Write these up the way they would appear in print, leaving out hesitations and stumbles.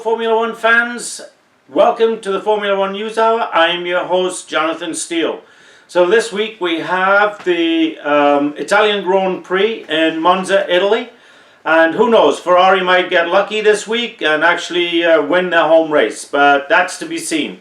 Formula One fans, welcome to the Formula One News Hour. I'm your host, Jonathan Steele. So this week we have the Italian Grand Prix in Monza, Italy. And who knows, Ferrari might get lucky this week and actually win their home race, but that's to be seen.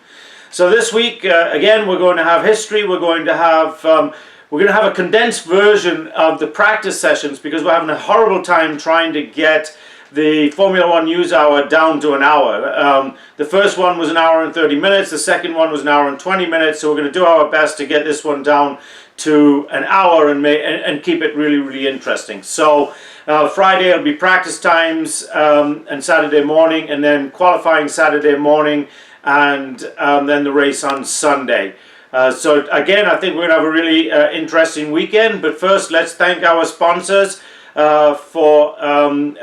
So this week, again, we're going to have history. We're going to have a condensed version of the practice sessions because we're having a horrible time trying to get the Formula One News Hour down to an hour. The first one was an hour and 30 minutes. The second one was an hour and 20 minutes. So we're going to do our best to get this one down to an hour and keep it really, really interesting. So Friday will be practice times and Saturday morning, and then qualifying Saturday morning, and then the race on Sunday. So again, I think we're going to have a really interesting weekend. But first, let's thank our sponsors for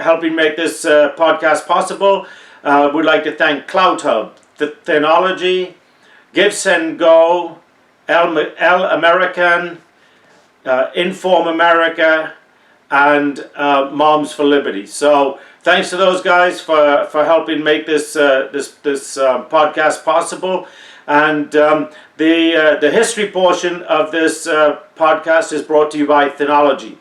helping make this podcast possible. We'd like to thank CloudHub, Thenology, Give-Send-Go, El American, Inform America, and Moms for Liberty. So thanks to those guys for helping make this podcast possible. And the history portion of this podcast is brought to you by Thenology.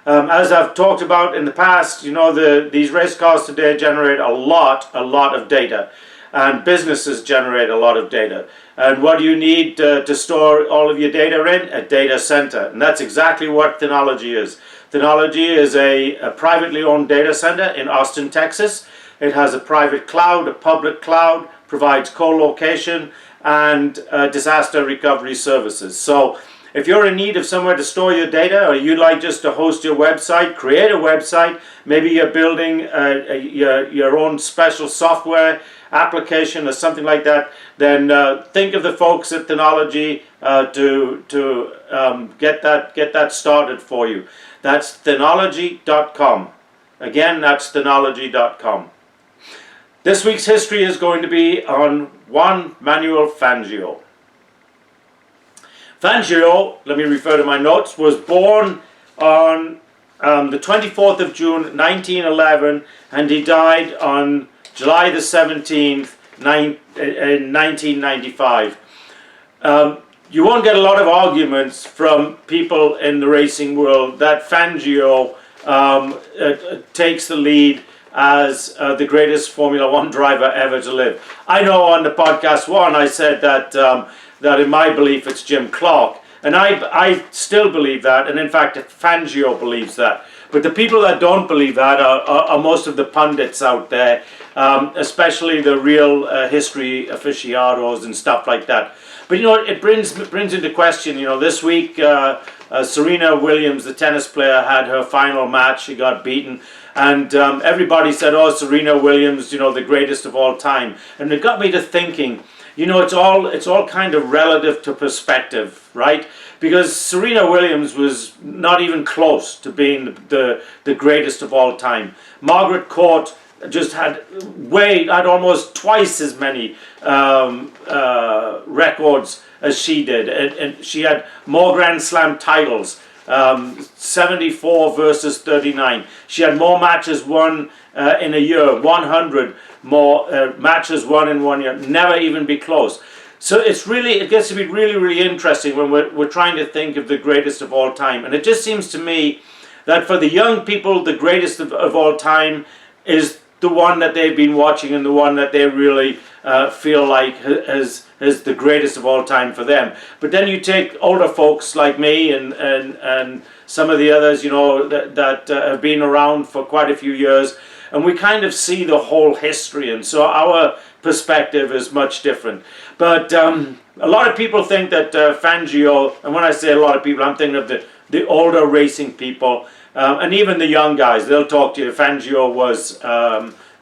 As I've talked about in the past, you know, these race cars today generate a lot of data, and businesses generate a lot of data. And what do you need to store all of your data in? A data center. And that's exactly what Thenology is. Thenology is a privately owned data center in Austin, Texas. It has a private cloud, a public cloud, provides co-location and disaster recovery services. So if you're in need of somewhere to store your data, or you'd like just to host your website, create a website, maybe you're building your own special software application or something like that, then think of the folks at Thenology to get that started for you. That's thenology.com. Again, that's thenology.com. This week's history is going to be on Juan Manuel Fangio. Fangio, let me refer to my notes, was born on the 24th of June 1911, and he died on July the 17th in 1995. You won't get a lot of arguments from people in the racing world that Fangio takes the lead as the greatest Formula One driver ever to live. I know on the podcast one I said that in my belief it's Jim Clark, and I still believe that, and in fact Fangio believes that. But the people that don't believe that are most of the pundits out there, especially the real history aficionados and stuff like that. But you know, it brings into question, you know, this week Serena Williams, the tennis player, had her final match. She got beaten, and everybody said, oh, Serena Williams, you know, the greatest of all time. And it got me to thinking, you know, it's all kind of relative to perspective, right? Because Serena Williams was not even close to being the greatest of all time. Margaret Court just had almost twice as many records as she did, and she had more Grand Slam titles, 74 versus 39. She had more matches won in a year, 100 more matches won in 1 year, never even be close. So it gets to be really, really interesting when we're trying to think of the greatest of all time. And it just seems to me that for the young people, the greatest of all time is the one that they've been watching and the one that they really feel like is the greatest of all time for them. But then you take older folks like me and some of the others, you know, that have been around for quite a few years, and we kind of see the whole history, and so our perspective is much different. But a lot of people think that Fangio, and when I say a lot of people, I'm thinking of the older racing people, and even the young guys. They'll talk to you. Fangio was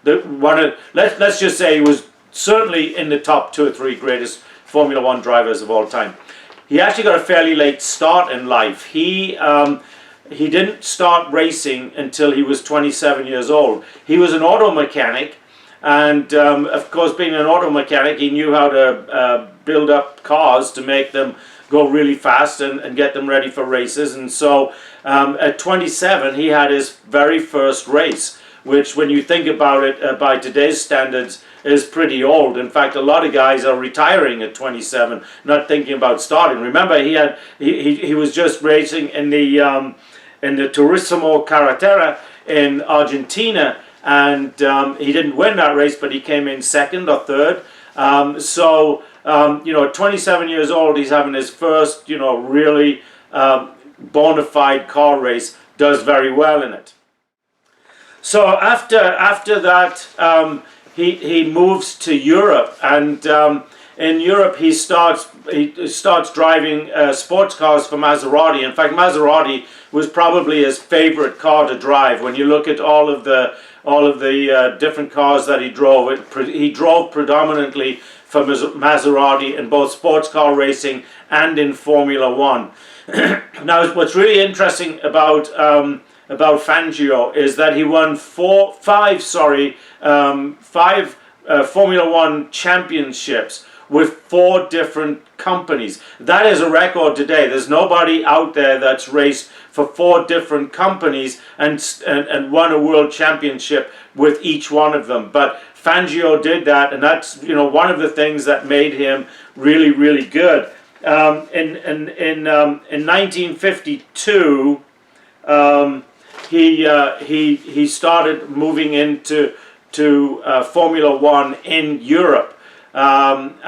let's just say he was certainly in the top 2 or 3 greatest Formula One drivers of all time. He actually got a fairly late start in life. He didn't start racing until he was 27 years old. He was an auto mechanic, and of course, being an auto mechanic, he knew how to build up cars to make them go really fast and get them ready for races. And so at 27, he had his very first race, which when you think about it by today's standards is pretty old. In fact, a lot of guys are retiring at 27, not thinking about starting. Remember, he was just racing in the Turismo Carretera in Argentina, and he didn't win that race, but he came in second or third. At 27 years old, he's having his first, really bona fide car race, does very well in it. So after that, he moves to Europe, and in Europe he starts driving sports cars for Maserati. In fact, Maserati was probably his favorite car to drive. When you look at all of the different cars that he drove predominantly for Maserati in both sports car racing and in Formula One. Now, what's really interesting about Fangio is that he won five Formula One championships with 4 different companies. That is a record today. There's nobody out there that's raced for 4 different companies and won a world championship with each one of them. But Fangio did that, and that's one of the things that made him really, really good. In 1952, he started moving into Formula One in Europe, again,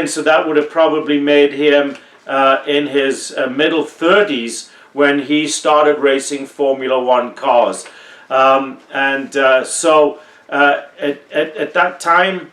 so that would have probably made him in his middle 30s when he started racing Formula One cars, at that time,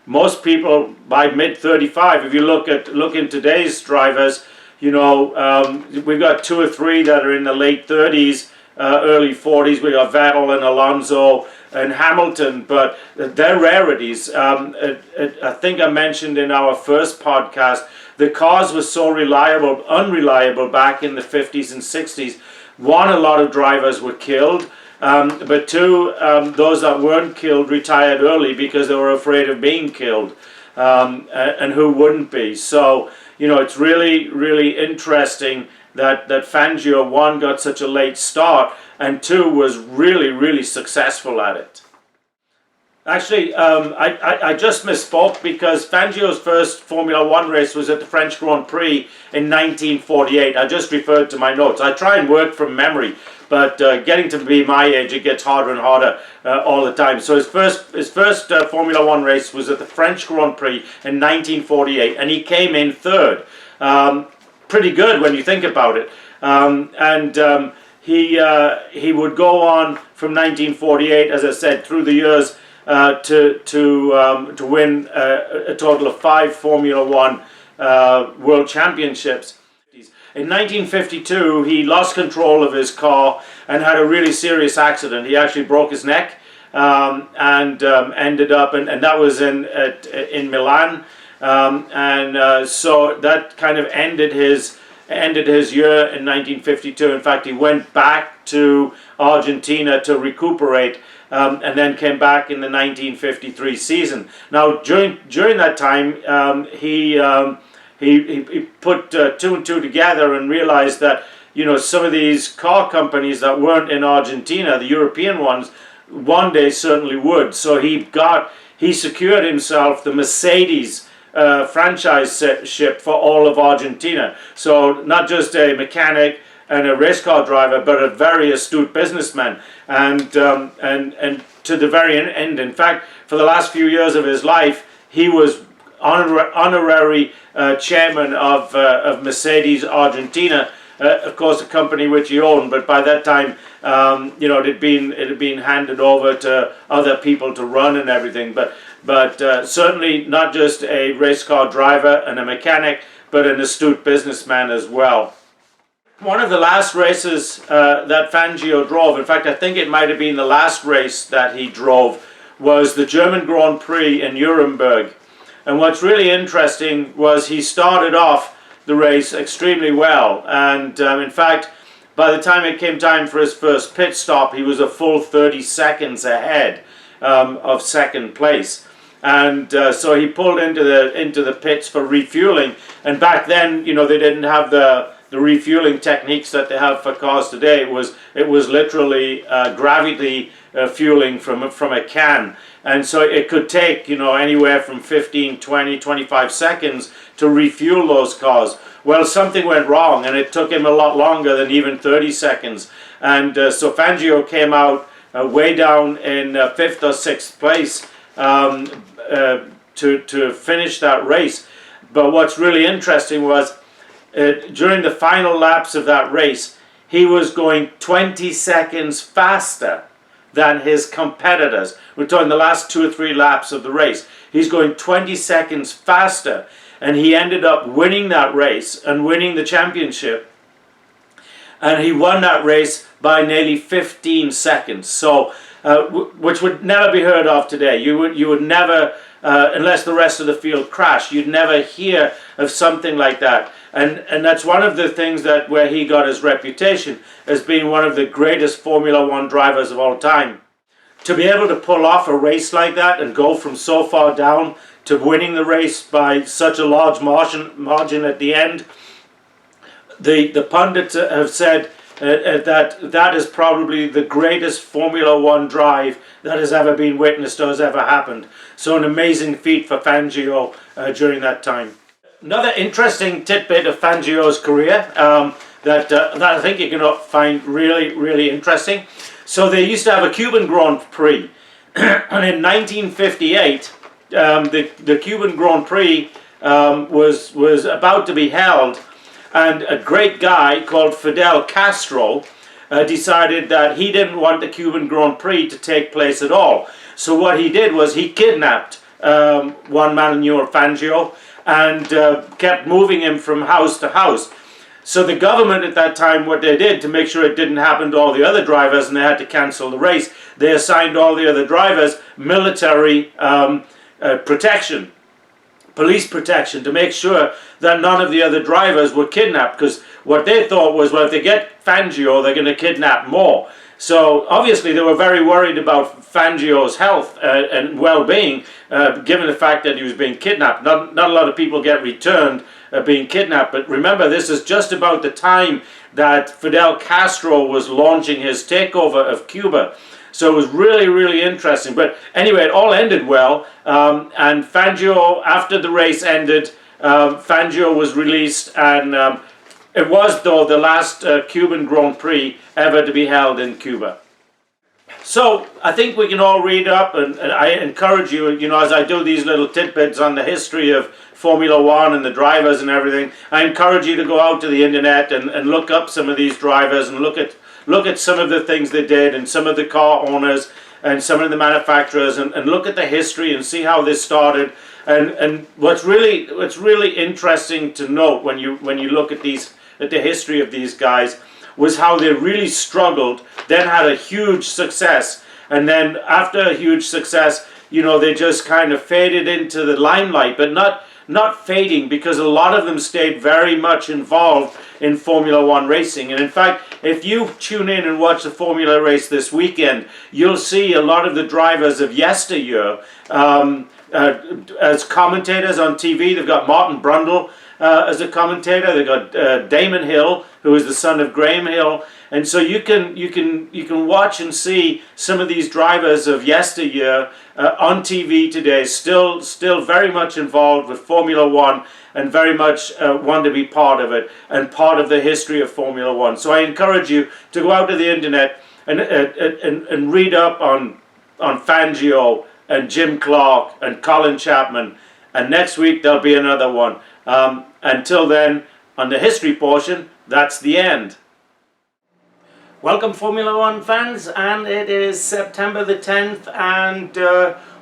most people by mid-35, if you look in today's drivers, we've got 2 or 3 that are in the late 30s, early 40s. We got Vettel and Alonso and Hamilton, but they're rarities. I think I mentioned in our first podcast, the cars were so unreliable back in the 50s and 60s. One, a lot of drivers were killed. But 2, those that weren't killed retired early because they were afraid of being killed, and who wouldn't be? So, it's really, really interesting that Fangio, 1, got such a late start, and 2, was really, really successful at it. Actually, I just misspoke, because Fangio's first Formula One race was at the French Grand Prix in 1948. I just referred to my notes. I try and work from memory, but getting to be my age, it gets harder and harder all the time. So his first Formula One race was at the French Grand Prix in 1948, and he came in 3rd. Pretty good when you think about it. He would go on from 1948, as I said, through the years to win a total of 5 Formula One World Championships. In 1952, he lost control of his car and had a really serious accident. He actually broke his neck and ended up, and that was in Milan, so that kind of ended his year in 1952. In fact, he went back to Argentina to recuperate, and then came back in the 1953 season. Now, during that time, he put 2 and 2 together and realized that some of these car companies that weren't in Argentina, the European ones, one day certainly would. So he secured himself the Mercedes franchise ship for all of Argentina. So not just a mechanic and a race car driver, but a very astute businessman, and to the very end. In fact, for the last few years of his life, he was honorary chairman of Mercedes Argentina, of course, a company which he owned. But by that time, it had been handed over to other people to run and everything. But certainly not just a race car driver and a mechanic, but an astute businessman as well. One of the last races that Fangio drove, in fact, I think it might have been the last race that he drove, was the German Grand Prix in Nuremberg. And what's really interesting was he started off the race extremely well, and in fact, by the time it came time for his first pit stop, he was a full 30 seconds ahead of second place. And so he pulled into the pits for refueling. And back then, they didn't have the the refueling techniques that they have for cars today. It was literally gravity fueling from a can, and so it could take, you know, anywhere from 15, 20, 25 seconds to refuel those cars. Well, something went wrong, and it took him a lot longer than even 30 seconds. And so Fangio came out way down in 5th or 6th place to finish that race. But what's really interesting was during the final laps of that race, he was going 20 seconds faster than his competitors. We're talking the last 2 or 3 laps of the race. He's going 20 seconds faster, and he ended up winning that race and winning the championship. And he won that race by nearly 15 seconds. So, which would never be heard of today. You would never, unless the rest of the field crashed, you'd never hear of something like that. And that's one of the things that where he got his reputation as being one of the greatest Formula One drivers of all time. To be able to pull off a race like that and go from so far down to winning the race by such a large margin at the end, the pundits have said that is probably the greatest Formula One drive that has ever been witnessed or has ever happened. So an amazing feat for Fangio during that time. Another interesting tidbit of Fangio's career that I think you're going to find really, really interesting. So they used to have a Cuban Grand Prix, and in 1958, the Cuban Grand Prix was about to be held, and a great guy called Fidel Castro decided that he didn't want the Cuban Grand Prix to take place at all. So what he did was he kidnapped Juan Manuel Fangio and kept moving him from house to house. So the government at that time, what they did to make sure it didn't happen to all the other drivers and they had to cancel the race, they assigned all the other drivers military protection, police protection, to make sure that none of the other drivers were kidnapped, because what they thought was, well, if they get Fangio, they're going to kidnap more. So obviously they were very worried about Fangio's health and well-being, given the fact that he was being kidnapped. Not a lot of people get returned being kidnapped, but remember, this is just about the time that Fidel Castro was launching his takeover of Cuba. So it was really, really interesting. But anyway, it all ended well, and Fangio, after the race ended, Fangio was released, and it was, though, the last Cuban Grand Prix ever to be held in Cuba. So I think we can all read up, and I encourage you, you know, as I do these little tidbits on the history of Formula One and the drivers and everything, I encourage you to go out to the internet and look up some of these drivers and look at some of the things they did, and some of the car owners and some of the manufacturers, and look at the history and see how this started. And what's really interesting to note when you look at the history of these guys was how they really struggled, then had a huge success, and then after a huge success, you know, they just kind of faded into the limelight, but not fading, because a lot of them stayed very much involved in Formula One racing. And in fact, if you tune in and watch the Formula race this weekend, you'll see a lot of the drivers of yesteryear as commentators on TV. They've got Martin Brundle as a commentator. They've got Damon Hill, who is the son of Graham Hill. And so you can watch and see some of these drivers of yesteryear on TV today, still very much involved with Formula One, and very much want to be part of it and part of the history of Formula One. So I encourage you to go out to the internet and read up on Fangio and Jim Clark and Colin Chapman. And next week there'll be another one. Until then, on the history portion, that's the end. Welcome, Formula One fans, and it is September the 10th, and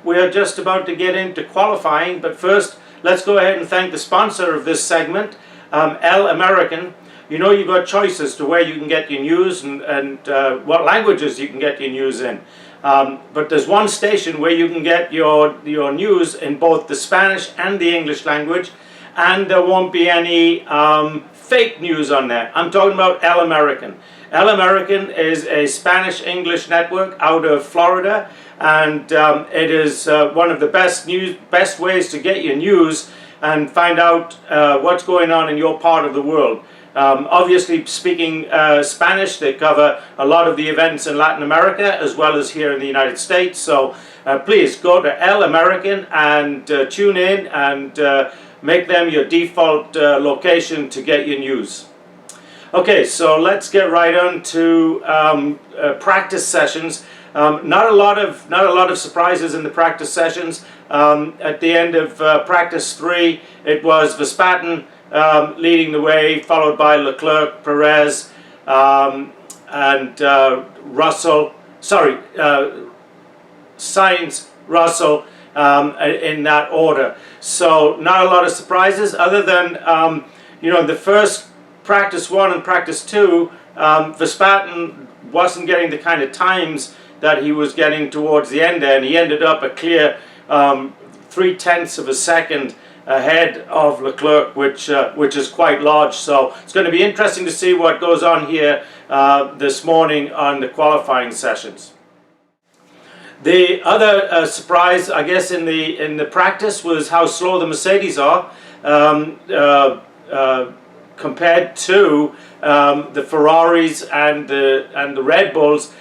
we are just about to get into qualifying. But first, let's go ahead and thank the sponsor of this segment, El American. You know, you've got choices to where you can get your news and what languages you can get your news in. But there's one station where you can get your news in both the Spanish and the English language, and there won't be any fake news on there. I'm talking about El American. El American is a Spanish-English network out of Florida, and it is one of the best ways to get your news and find out what's going on in your part of the world. Obviously, speaking Spanish, they cover a lot of the events in Latin America as well as here in the United States. So please go to El American and tune in and make them your default location to get your news. Okay, so let's get right on to practice sessions. Not a lot of surprises in the practice sessions. At the end of practice 3, it was Verstappen leading the way, followed by Leclerc, Perez, and Russell. Sorry, Sainz, Russell, in that order. So not a lot of surprises, other than you know, the first practice 1 and practice 2, Verstappen wasn't getting the kind of times that he was getting towards the end there, and he ended up a clear 0.3 of a second ahead of Leclerc, which is quite large. So it's going to be interesting to see what goes on here this morning on the qualifying sessions. The other surprise, I guess, in the practice was how slow the Mercedes are compared to the Ferraris and the Red Bulls,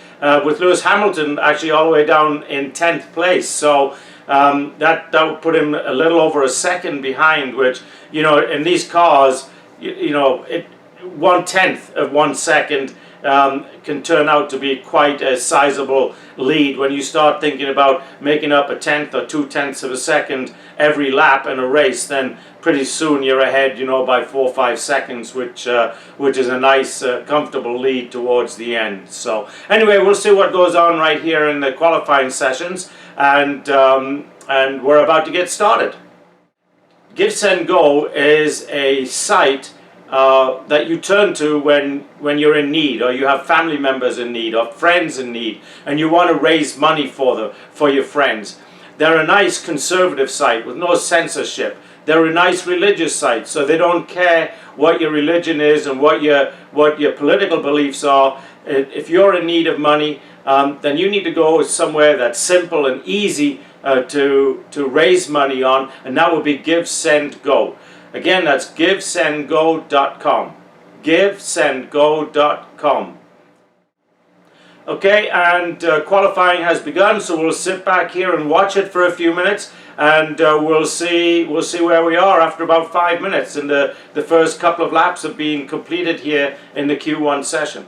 with Lewis Hamilton actually all the way down in 10th place. So that would put him a little over a second behind, which, you know, in these cars, you know, 1/10 of 1 second can turn out to be quite a sizable lead when you start thinking about making up 1/10 or 2/10 of a second every lap in a race. Then pretty soon you're ahead, you know, by 4 or 5 seconds, which is a nice comfortable lead towards the end. So anyway, we'll see what goes on right here in the qualifying sessions, and we're about to get started. Give Send Go is a site that you turn to when you're in need, or you have family members in need, or friends in need, and you want to raise money for your friends. They're a nice conservative site with no censorship. They're a nice religious site, so they don't care what your religion is and what your political beliefs are. If you're in need of money, then you need to go somewhere that's simple and easy to raise money on, and that would be Give Send Go. Again, that's givesendgo.com. Givesendgo.com. Okay, and qualifying has begun, so we'll sit back here and watch it for a few minutes, and we'll see where we are after about 5 minutes, and the first couple of laps have been completed here in the Q1 session.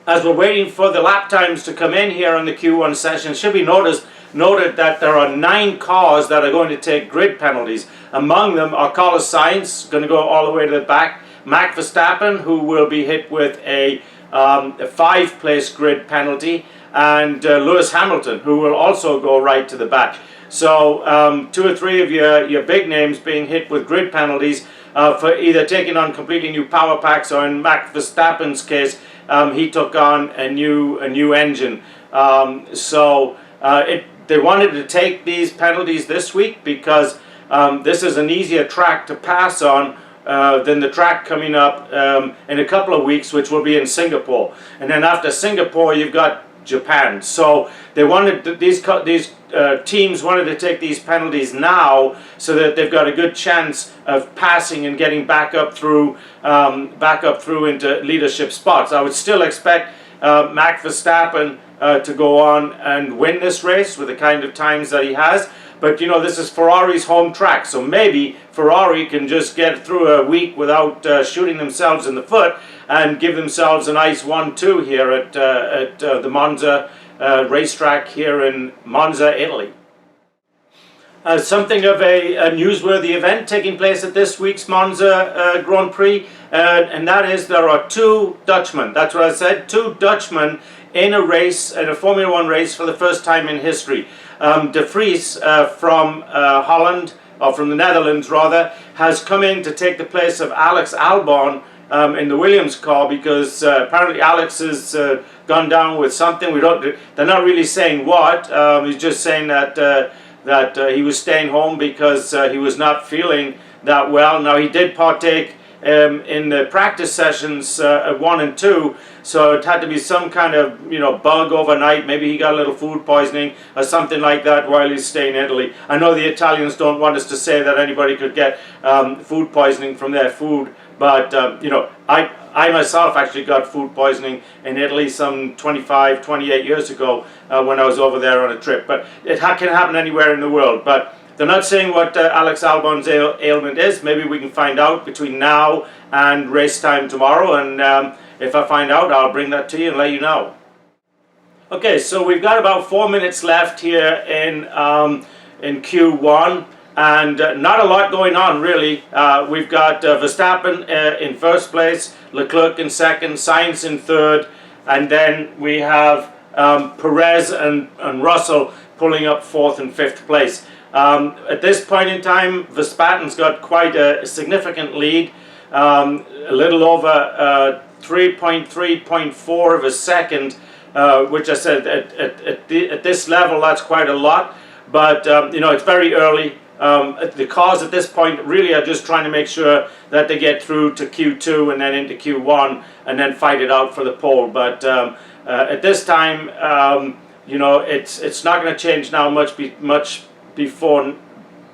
As we're waiting for the lap times to come in here on the Q1 session, it should be noted that there are 9 cars that are going to take grid penalties. Among them are Carlos Sainz, going to go all the way to the back, Max Verstappen, who will be hit with a 5-place grid penalty, and Lewis Hamilton, who will also go right to the back. So 2 or 3 of your big names being hit with grid penalties for either taking on completely new power packs, or in Max Verstappen's case, he took on a new engine. They wanted to take these penalties this week because this is an easier track to pass on than the track coming up in a couple of weeks, which will be in Singapore. And then after Singapore, you've got Japan. So they wanted these teams wanted to take these penalties now, so that they've got a good chance of passing and getting back up through into leadership spots. I would still expect Max Verstappen to go on and win this race with the kind of times that he has. But you know, this is Ferrari's home track, so maybe Ferrari can just get through a week without shooting themselves in the foot and give themselves a nice 1-2 here at the Monza racetrack here in Monza, Italy. Something of a newsworthy event taking place at this week's Monza Grand Prix, and that is there are 2 Dutchmen. That's what I said, 2 Dutchmen in a race, in a Formula 1 race for the first time in history. De Vries from Holland, or from the Netherlands rather, has come in to take the place of Alex Albon in the Williams car, because apparently Alex has gone down with something. They're not really saying what. He's just saying that he was staying home because he was not feeling that well. Now, he did partake in the practice sessions at 1 and 2, so it had to be some kind of, you know, bug overnight. Maybe he got a little food poisoning or something like that while he's staying in Italy. I know the Italians don't want us to say that anybody could get food poisoning from their food But you know, I myself actually got food poisoning in Italy some 25, 28 years ago when I was over there on a trip. But it can happen anywhere in the world. But they're not saying what Alex Albon's ailment is. Maybe we can find out between now and race time tomorrow. And if I find out, I'll bring that to you and let you know. Okay, so we've got about 4 minutes left here in Q1, and not a lot going on really. We've got Verstappen in first place, Leclerc in second, Sainz in third, and then we have Perez and Russell pulling up fourth and fifth place. At this point in time, Verstappen's got quite a significant lead, a little over 3.4 of a second, which I said at this level, that's quite a lot. But you know, it's very early. The cars at this point really are just trying to make sure that they get through to Q2 and then into Q1 and then fight it out for the pole. But at this time, you know, it's not going to change now much before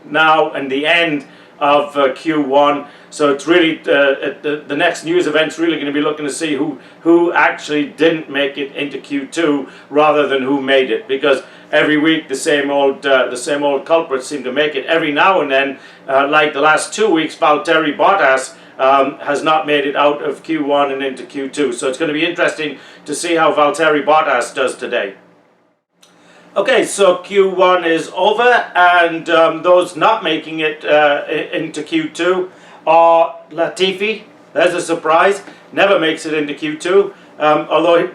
now and the end of Q1. So it's really the next news event's really going to be looking to see who actually didn't make it into Q2 rather than who made it, because every week the same old culprits seem to make it. Every now and then, like the last 2 weeks, Valtteri Bottas has not made it out of Q1 and into Q2. So it's going to be interesting to see how Valtteri Bottas does today. Okay, so Q1 is over, and those not making it into Q2 are Latifi. There's a surprise, never makes it into Q2, although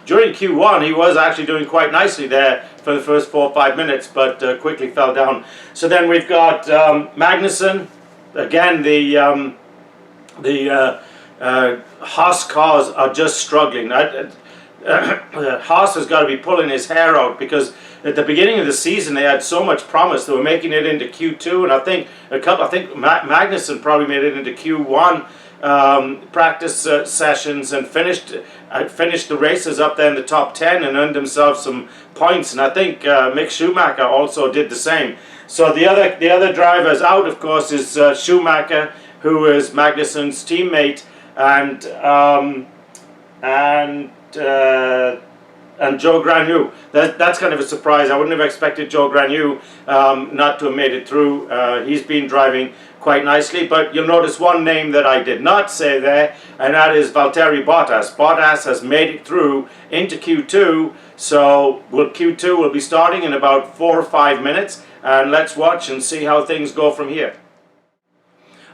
during Q1 he was actually doing quite nicely there for the first 4 or 5 minutes, but quickly fell down. So then we've got Magnussen, again the Haas cars are just struggling. Haas has got to be pulling his hair out, because at the beginning of the season they had so much promise. They were making it into Q2, and I think Magnussen probably made it into Q1 practice sessions and finished the races up there in the top 10 and earned themselves some points. And I think Mick Schumacher also did the same. So the other drivers out, of course, is Schumacher, who is Magnussen's teammate, and Joe Granu. That's kind of a surprise. I wouldn't have expected Joe Granu not to have made it through. He's been driving quite nicely, but you'll notice one name that I did not say there, and that is Valtteri Bottas. Bottas has made it through into Q2, so Q2 will be starting in about 4 or 5 minutes, and let's watch and see how things go from here.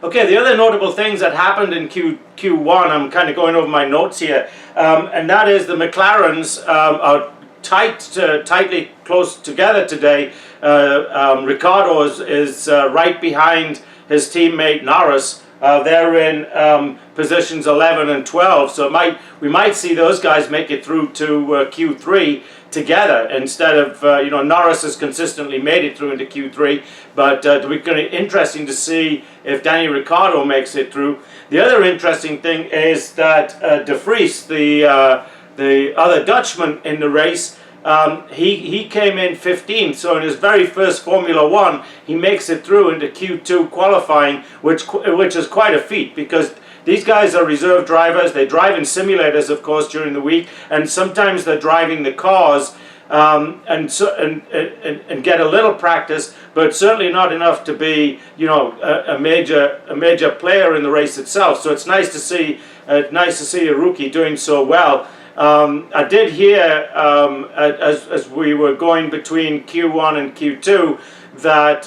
Okay, the other notable things that happened in Q1, I'm kind of going over my notes here, and that is the McLarens are tightly close together today. Ricardo is right behind his teammate Norris. They're in positions 11 and 12, so we might see those guys make it through to Q3 together, instead of you know, Norris has consistently made it through into Q3, but it'll be going to be interesting to see if Danny Ricciardo makes it through. The other interesting thing is that De Vries, the other Dutchman in the race, he came in 15th, so in his very first Formula One he makes it through into Q2 qualifying, which is quite a feat, because these guys are reserve drivers. They drive in simulators, of course, during the week, and sometimes they're driving the cars and get a little practice, but certainly not enough to be, you know, a major player in the race itself. So it's nice to see a rookie doing so well. I did hear as we were going between Q1 and Q2 that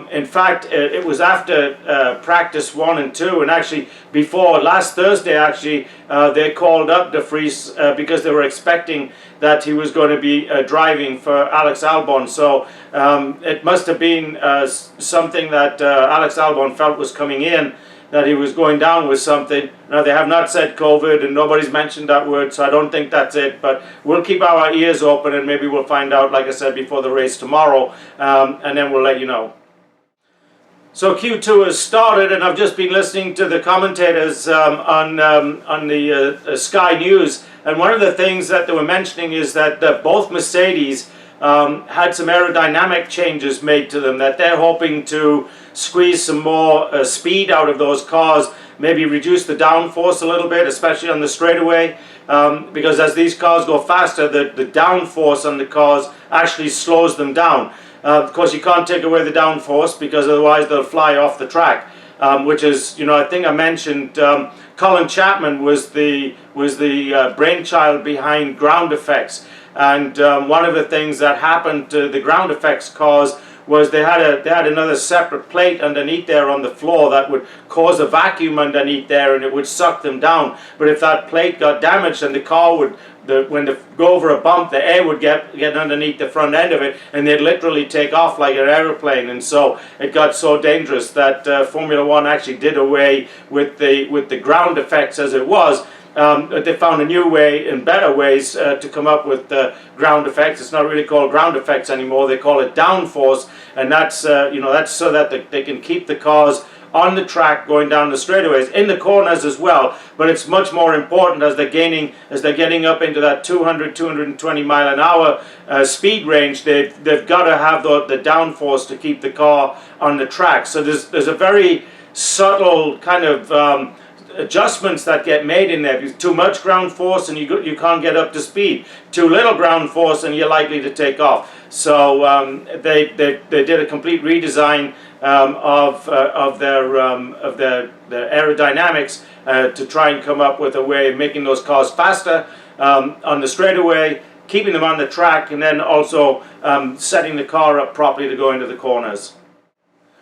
in fact it was after practice 1 and 2, and actually before last Thursday actually they called up De Vries because they were expecting that he was going to be driving for Alex Albon. So it must have been something that Alex Albon felt was coming in, that he was going down with something. Now, they have not said COVID, and nobody's mentioned that word, so I don't think that's it. But we'll keep our ears open, and maybe we'll find out, like I said, before the race tomorrow, and then we'll let you know. So Q2 has started, and I've just been listening to the commentators on the Sky News, and one of the things that they were mentioning is that both Mercedes had some aerodynamic changes made to them, that they're hoping to squeeze some more speed out of those cars maybe reduce the downforce a little bit, especially on the straightaway, because as these cars go faster, the downforce on the cars actually slows them down. Of course, you can't take away the downforce because otherwise they'll fly off the track, which is, I think I mentioned Colin Chapman was the brainchild behind ground effects, and one of the things that happened to the ground effects cars was they had another separate plate underneath there on the floor that would cause a vacuum underneath there, and it would suck them down. But if that plate got damaged, and the car would, when they go over a bump, the air would get underneath the front end of it, and they'd literally take off like an aeroplane. And so it got so dangerous that Formula One actually did away with the ground effects as it was. They found a new way and better ways to come up with ground effects. It's not really called ground effects anymore. They call it downforce, and that's that's so that they can keep the cars on the track going down the straightaways, in the corners as well. But it's much more important as they're getting up into that 220 mile an hour speed range. They've got to have the downforce to keep the car on the track. So there's a very subtle kind of adjustments that get made in there. Too much ground force and you can't get up to speed. Too little ground force and you're likely to take off. So they did a complete redesign of their aerodynamics to try and come up with a way of making those cars faster on the straightaway, keeping them on the track, and then also setting the car up properly to go into the corners.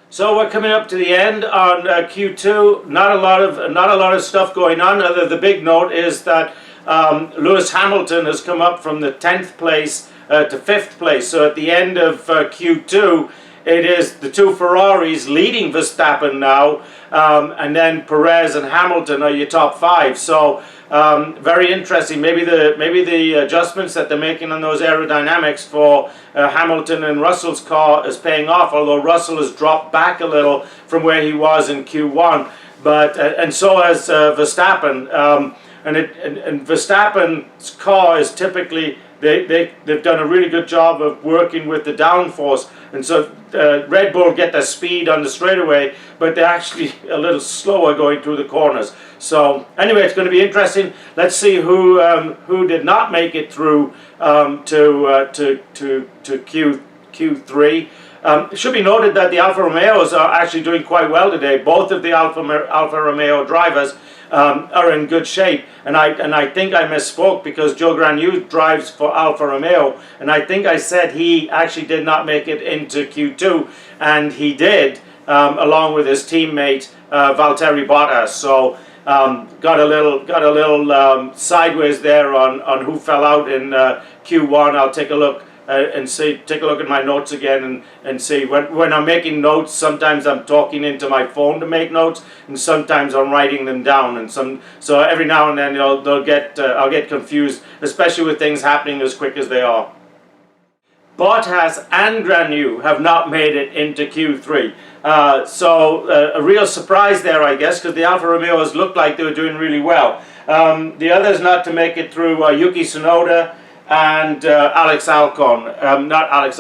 So we're coming up to the end on Q2. Not a lot of stuff going on. The big note is that Lewis Hamilton has come up from the 10th place to 5th place. So at the end of Q2, it is the two Ferraris leading Verstappen now, and then Perez and Hamilton are your top 5. So very interesting. Maybe the adjustments that they're making on those aerodynamics for Hamilton and Russell's car is paying off. Although Russell has dropped back a little from where he was in Q1, but and so has Verstappen. And Verstappen's car is typically they've done a really good job of working with the downforce, and so Red Bull get their speed on the straightaway, but they're actually a little slower going through the corners. So anyway, it's going to be interesting. Let's see who did not make it through to Q3. It should be noted that the Alfa Romeos are actually doing quite well today. Both of the Alfa Romeo drivers are in good shape, and I think I misspoke because Joe Granu drives for Alfa Romeo, and I think I said he actually did not make it into Q2, and he did, along with his teammate Valtteri Bottas. So got a little sideways there on who fell out in Q1. I'll take a look and take a look at my notes again and see. When I'm making notes, sometimes I'm talking into my phone to make notes, and sometimes I'm writing them down. And so every now and then I'll get confused, especially with things happening as quick as they are. Bottas and Granu have not made it into Q3. So a real surprise there, I guess, because the Alfa Romeos looked like they were doing really well. The others not to make it through Yuki Tsunoda and Alex Albon. Alex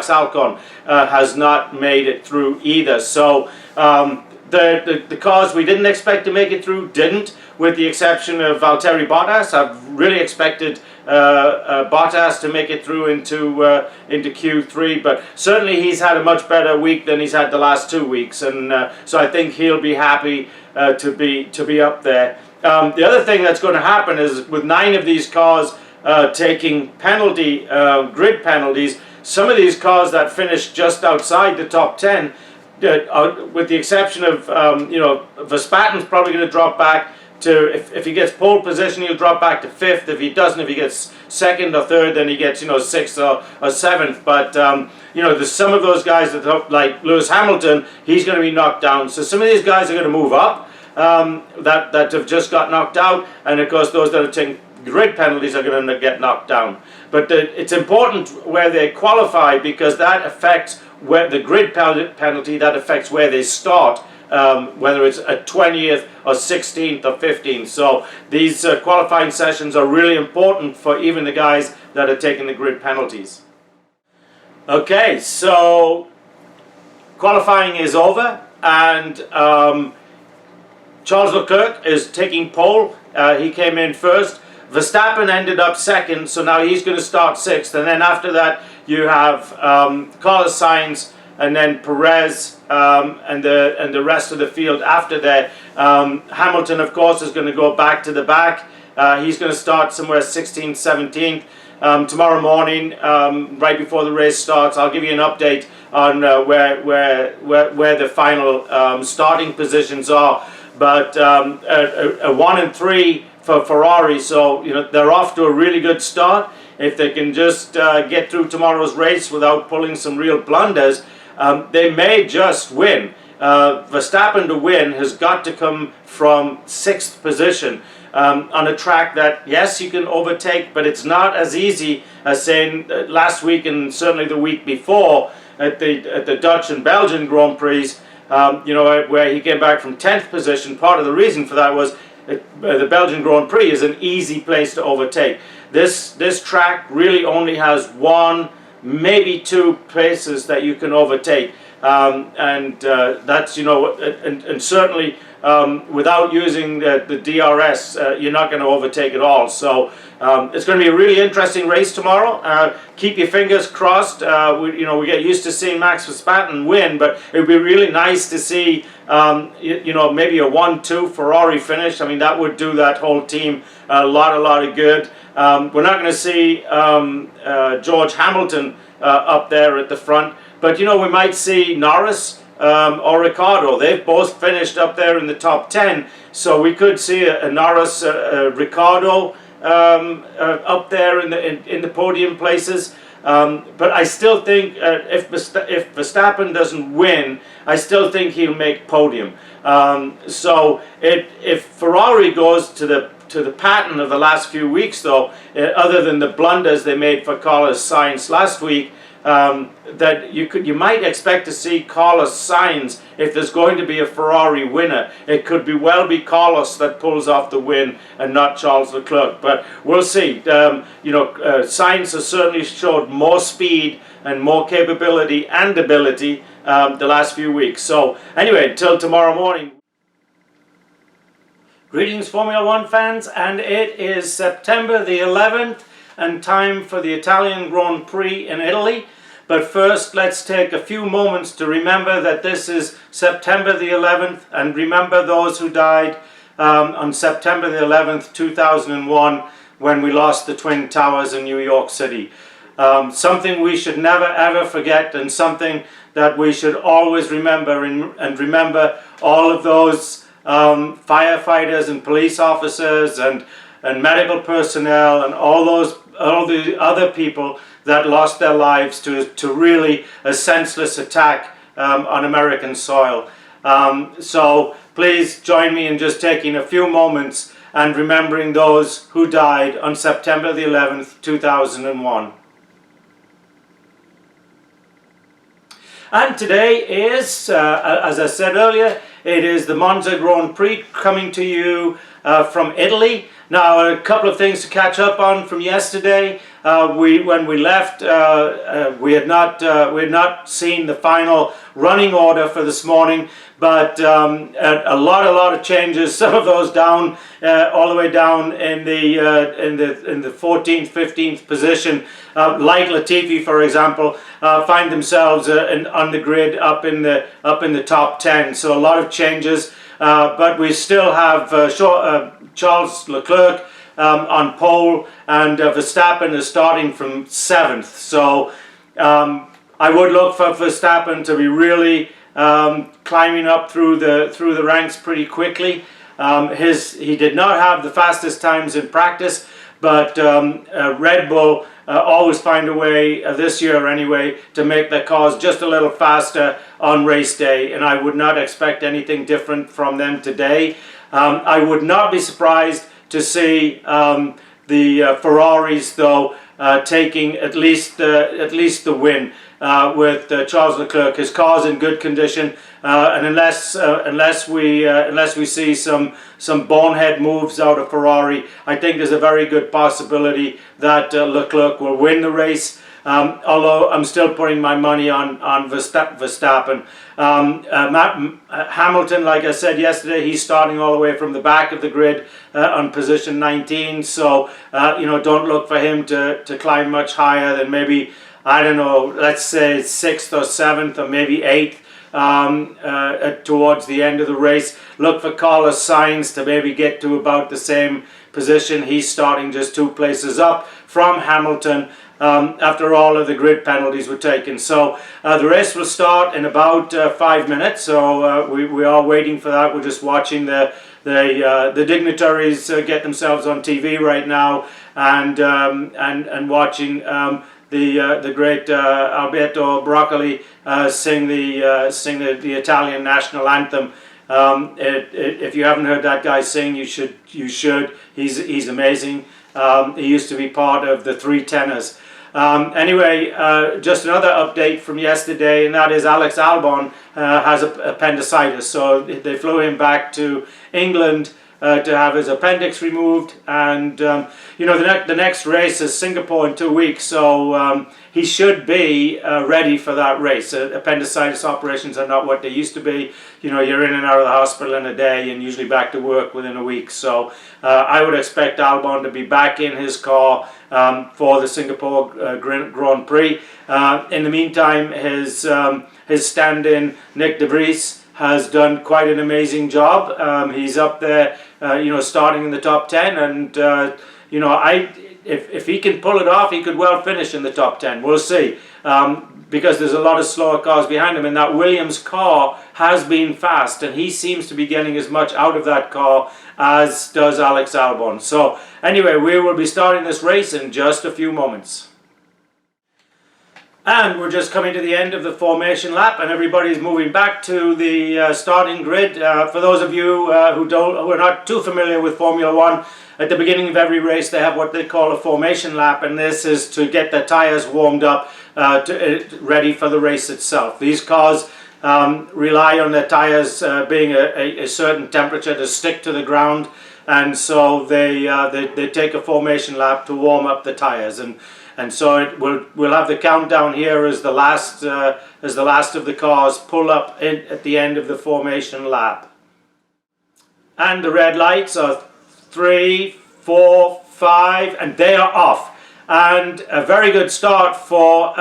Albon has not made it through either. So the cars we didn't expect to make it through didn't, with the exception of Valtteri Bottas. I've really expected Bottas to make it through into Q3, but certainly he's had a much better week than he's had the last 2 weeks, and so I think he'll be happy to be up there. The other thing that's going to happen is with 9 of these cars taking grid penalties, some of these cars that finish just outside the top 10, with the exception of Verstappen's probably going to drop back to, if he gets pole position, he'll drop back to 5th. If he doesn't, if he gets 2nd or 3rd, then he gets 6th or 7th. But there's some of those guys that, like Lewis Hamilton, he's going to be knocked down. So some of these guys are going to move up. That have just got knocked out, and of course those that are taking grid penalties are going to get knocked down. But it's important where they qualify, because that affects where the grid penalty, that affects where they start, whether it's at 20th or 16th or 15th. So these qualifying sessions are really important for even the guys that are taking the grid penalties. Okay, so qualifying is over, and Charles Leclerc is taking pole. He came in first. Verstappen ended up second, so now he's going to start sixth. And then after that, you have Carlos Sainz, and then Perez, and the rest of the field after that. Hamilton, of course, is going to go back to the back. He's going to start somewhere 16th, 17th. Tomorrow morning, right before the race starts, I'll give you an update on where the final starting positions are. But a 1 and 3 for Ferrari, so they're off to a really good start. If they can just get through tomorrow's race without pulling some real blunders, they may just win. Verstappen to win has got to come from 6th position on a track that, yes, you can overtake, but it's not as easy as saying last week and certainly the week before at the Dutch and Belgian Grand Prix, where he came back from 10th position. Part of the reason for that was the Belgian Grand Prix is an easy place to overtake. This track really only has 1, maybe 2 places that you can overtake, and that's and certainly without using the DRS, you're not going to overtake at all. So it's going to be a really interesting race tomorrow. Keep your fingers crossed. We get used to seeing Max Verstappen win, but it would be really nice to see maybe a 1-2 Ferrari finish. I mean, that would do that whole team a lot of good. We're not going to see George Hamilton up there at the front, but we might see Norris or Ricciardo. They've both finished up there in the top 10, so we could see a Norris, Ricciardo up there in the podium places. But I still think if Verstappen doesn't win, I still think he'll make podium. So if Ferrari goes to the pattern of the last few weeks, though, other than the blunders they made for Carlos Sainz last week, that you might expect to see Carlos Sainz, if there's going to be a Ferrari winner, it could be Carlos that pulls off the win and not Charles Leclerc. But we'll see. Sainz has certainly showed more speed and more capability and ability the last few weeks. So anyway, until tomorrow morning. Greetings, Formula One fans, and it is September the 11th and time for the Italian Grand Prix in Italy. But first, let's take a few moments to remember that this is September the 11th, and remember those who died on September the 11th, 2001, when we lost the Twin Towers in New York City. Something we should never ever forget, and something that we should always remember, and remember all of those firefighters and police officers and medical personnel and all the other people that lost their lives to really a senseless attack on American soil. So please join me in just taking a few moments and remembering those who died on September the 11th, 2001. And today is, as I said earlier, it is the Monza Grand Prix coming to you from Italy. Now, a couple of things to catch up on from yesterday. When we left, we had not seen the final running order for this morning, but a lot of changes. Some of those down all the way down in the 14th, 15th position, like Latifi, for example, find themselves on the grid up in the top 10. So a lot of changes, but we still have Charles Leclerc on pole, and Verstappen is starting from 7th. So I would look for Verstappen to be really climbing up through the ranks pretty quickly. He did not have the fastest times in practice, but Red Bull always find a way, this year anyway, to make their cars just a little faster on race day, and I would not expect anything different from them today. I would not be surprised to see the Ferraris, though, taking at least the win with Charles Leclerc. His car's in good condition, and unless we see some bonehead moves out of Ferrari, I think there's a very good possibility that Leclerc will win the race. although I'm still putting my money on Verstappen. Hamilton, like I said yesterday, he's starting all the way from the back of the grid on position 19, so you know, don't look for him to climb much higher than maybe, I don't know, let's say 6th or 7th or maybe 8th. Towards the end of the race. Look for Carlos Sainz to maybe get to about the same position. He's starting just 2 places up from Hamilton after all of the grid penalties were taken. So the race will start in about 5 minutes, so we are waiting for that. We're just watching the dignitaries get themselves on TV right now, and watching the great Alberto Broccoli sing the Italian national anthem. If you haven't heard that guy sing, you should. He's amazing. He used to be part of the Three Tenors. Anyway, just another update from yesterday, and that is Alex Albon has appendicitis, so they flew him back to England to have his appendix removed, and you know, the next race is Singapore in 2 weeks, so he should be ready for that race. Appendicitis operations are not what they used to be. You know, you're in and out of the hospital in a day and usually back to work within a week. So I would expect Albon to be back in his car for the Singapore Grand Prix. In the meantime, his stand-in Nick de Vries has done quite an amazing job. He's up there, you know, starting in the top 10, and you know, if he can pull it off, he could well finish in the top 10. We'll see, because there's a lot of slower cars behind him, and that Williams car has been fast, and he seems to be getting as much out of that car as does Alex Albon. So anyway, we will be starting this race in just a few moments. And we're just coming to the end of the formation lap, and everybody's moving back to the starting grid. For those of you who are not too familiar with Formula One, at the beginning of every race they have what they call a formation lap, and this is to get the tires warmed up, ready for the race itself. These cars rely on their tires being a certain temperature to stick to the ground, and so they take a formation lap to warm up the tires. And so we'll have the countdown here as the last of the cars pull up at the end of the formation lap. And the red lights are 3, 4, 5, and they are off. And a very good start for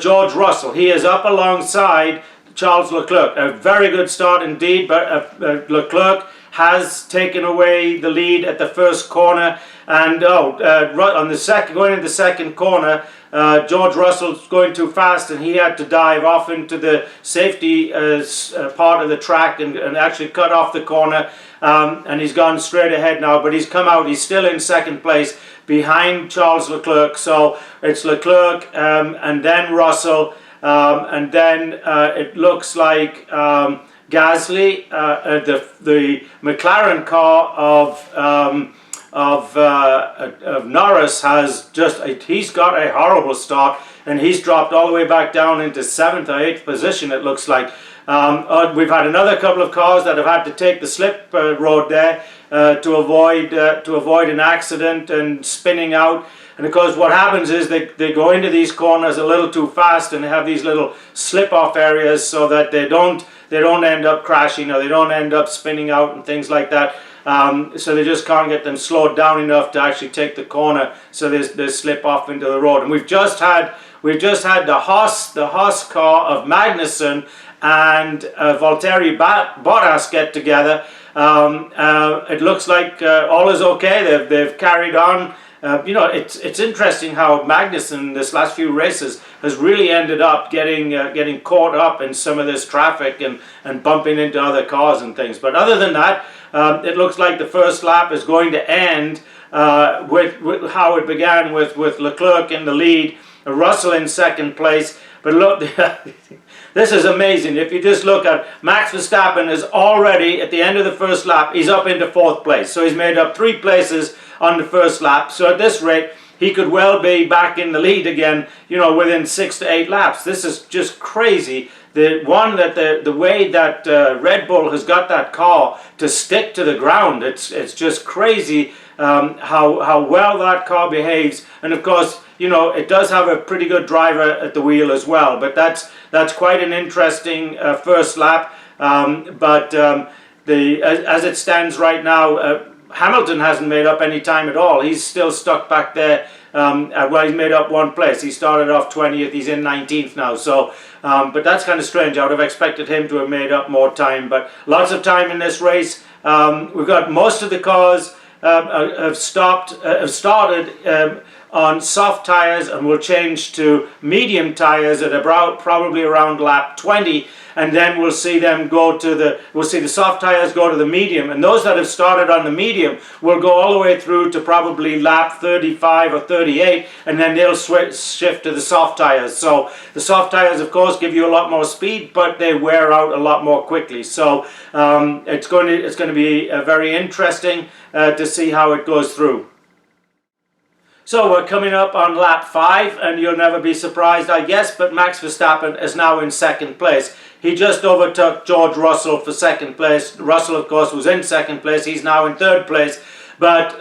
George Russell. He is up alongside Charles Leclerc. A very good start indeed, but Leclerc has taken away the lead at the first corner, and on the second, going into the second corner, George Russell's going too fast, and he had to dive off into the safety part of the track and actually cut off the corner, and he's gone straight ahead now, but he's come out, he's still in second place behind Charles Leclerc. So it's Leclerc and then Russell, and then it looks like Gasly, the McLaren car of Norris he's got a horrible start, and he's dropped all the way back down into 7th or 8th position, it looks like. We've had another couple of cars that have had to take the slip road there to avoid an accident and spinning out. And of course what happens is they go into these corners a little too fast, and they have these little slip-off areas so that they don't end up crashing, or they don't end up spinning out and things like that. So they just can't get them slowed down enough to actually take the corner, so they slip off into the road. And we've just had the Haas car of Magnussen and Valtteri Bottas get together. It looks like all is okay. They've carried on. You know, it's interesting how Magnussen this last few races has really ended up getting caught up in some of this traffic and bumping into other cars and things. But other than that, it looks like the first lap is going to end with how it began, with Leclerc in the lead, Russell in second place. But look, this is amazing. If you just look at Max Verstappen is already at the end of the first lap, he's up into 4th place. So he's made up 3 places on the first lap. So at this rate, he could well be back in the lead again, you know, within 6 to 8 laps. This is just crazy. The way that Red Bull has got that car to stick to the ground, it's just crazy how well that car behaves. And of course, you know, it does have a pretty good driver at the wheel as well. But that's quite an interesting first lap. As it stands right now, Hamilton hasn't made up any time at all. He's still stuck back there. Well, he's made up one place. He started off 20th. He's in 19th now. So, but that's kind of strange. I would have expected him to have made up more time. But lots of time in this race. We've got most of the cars have started on soft tires and will change to medium tires at about probably around lap 20, and then we'll see them go to the soft tires go to the medium, and those that have started on the medium will go all the way through to probably lap 35 or 38, and then they'll shift to the soft tires. So the soft tires, of course, give you a lot more speed, but they wear out a lot more quickly. So it's going to be very interesting to see how it goes through. So we're coming up on lap 5, and you'll never be surprised, I guess, but Max Verstappen is now in second place. He just overtook George Russell for second place. Russell, of course, was in second place. He's now in third place. But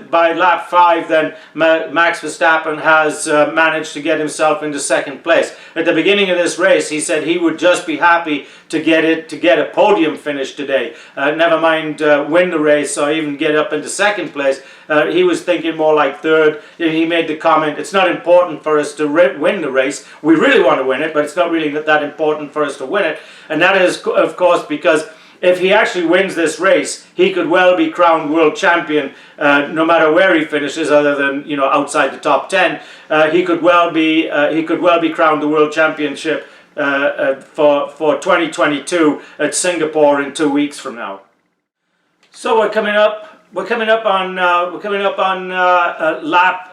by lap 5, then Max Verstappen has managed to get himself into second place. At the beginning of this race, he said he would just be happy to get a podium finish today. Never mind win the race or even get up into second place. He was thinking more like third. He made the comment, it's not important for us to win the race. We really want to win it, but it's not really that important for us to win it. And that is, of course, because if he actually wins this race, he could well be crowned world champion, no matter where he finishes, other than, you know, outside the top 10. He could well be crowned the world championship for 2022 at Singapore in 2 weeks from now. So we're coming up on lap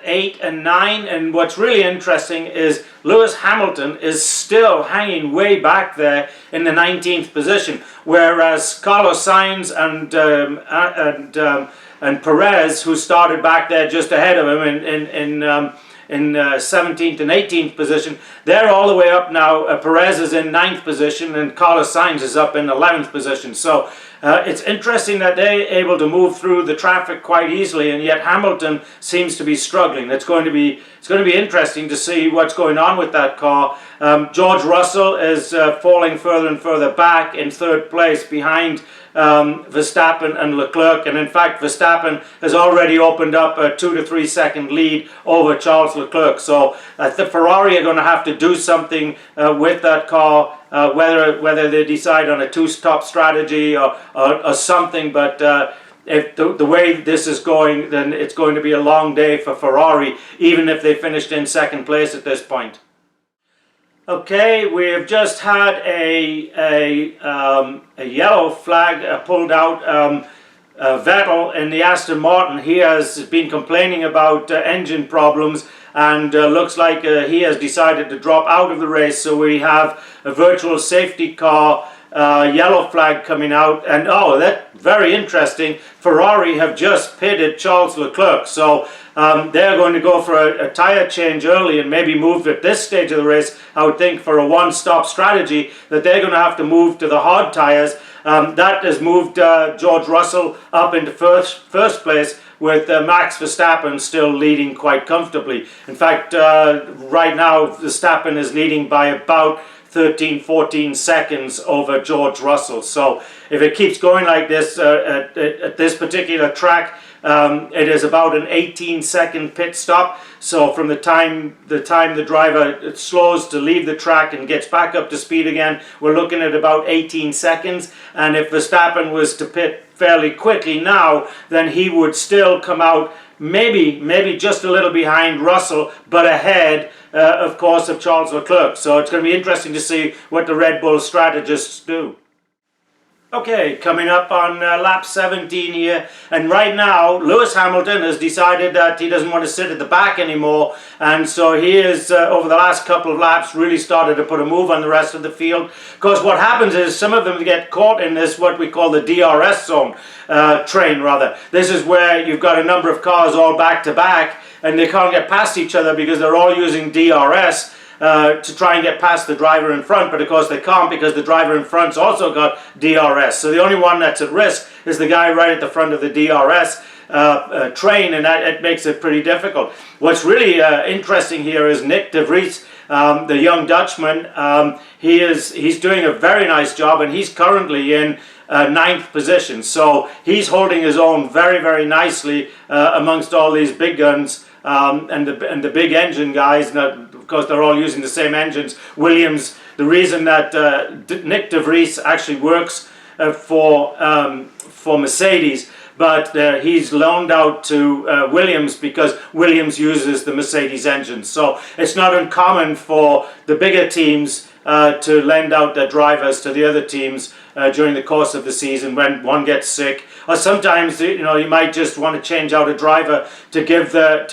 8 and 9, and what's really interesting is Lewis Hamilton is still hanging way back there in the 19th position, whereas Carlos Sainz and Perez, who started back there just ahead of him in 17th and 18th position, they're all the way up now. Perez is in 9th position and Carlos Sainz is up in 11th position. So it's interesting that they're able to move through the traffic quite easily, and yet Hamilton seems to be struggling. It's going to be interesting to see what's going on with that car. George Russell is falling further and further back in third place behind Verstappen and Leclerc, and in fact Verstappen has already opened up a 2 to 3 second lead over Charles Leclerc. So the Ferrari are going to have to do something with that car, whether they decide on a two-stop strategy or something, but if the way this is going, then it's going to be a long day for Ferrari, even if they finished in second place at this point. Okay, we have just had a yellow flag pulled out. Vettel in the Aston Martin, he has been complaining about engine problems, and looks like he has decided to drop out of the race. So we have a virtual safety car yellow flag coming out, and oh, that's very interesting. Ferrari have just pitted Charles Leclerc, so they're going to go for a tyre change early and maybe move at this stage of the race, I would think, for a one-stop strategy, that they're going to have to move to the hard tyres. That has moved George Russell up into first place, with Max Verstappen still leading quite comfortably. In fact, right now Verstappen is leading by about 13-14 seconds over George Russell. So if it keeps going like this at this particular track, it is about an 18-second pit stop. So from the time the driver slows to leave the track and gets back up to speed again, we're looking at about 18 seconds. And if Verstappen was to pit fairly quickly now, then he would still come out maybe just a little behind Russell, but ahead, of course, of Charles Leclerc. So it's going to be interesting to see what the Red Bull strategists do. Okay, coming up on lap 17 here, and right now Lewis Hamilton has decided that he doesn't want to sit at the back anymore, and so he is, over the last couple of laps, really started to put a move on the rest of the field. Because what happens is some of them get caught in this, what we call the DRS zone, train rather. This is where you've got a number of cars all back to back, and they can't get past each other because they're all using DRS. To try and get past the driver in front, but of course they can't because the driver in front's also got DRS. So the only one that's at risk is the guy right at the front of the DRS. train, and it makes it pretty difficult. What's really interesting here is Nick de Vries, the young Dutchman. He's doing a very nice job, and he's currently in ninth position. So he's holding his own very, very nicely amongst all these big guns. And the big engine guys, and of course they're all using the same engines. Williams, the reason that Nick de Vries actually works for Mercedes, but he's loaned out to Williams because Williams uses the Mercedes engine. So it's not uncommon for the bigger teams to lend out their drivers to the other teams during the course of the season when one gets sick, or sometimes you might just want to change out a driver to give the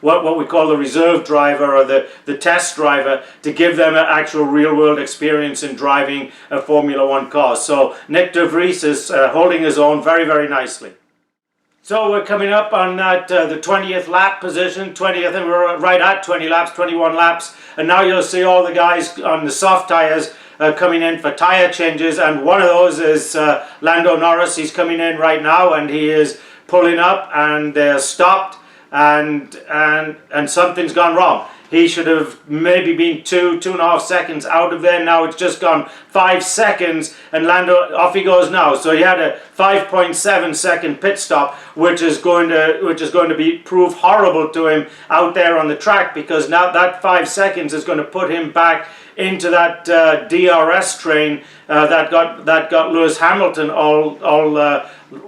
what we call the reserve driver or the test driver, to give them an actual real world experience in driving a Formula One car. So Nick de Vries is holding his own very, very nicely. So we're coming up on that the 20th lap position. I think we're right at 20 laps, 21 laps, and now you'll see all the guys on the soft tires coming in for tire changes, and one of those is Lando Norris. He's coming in right now, and he is pulling up, and they're stopped, and something's gone wrong. He should have maybe been 2.5 seconds out of there. Now it's just gone 5 seconds, and Lando, off he goes now. So he had a 5.7 second pit stop, which is going to prove horrible to him out there on the track, because now that 5 seconds is going to put him back into that DRS train that got Lewis Hamilton all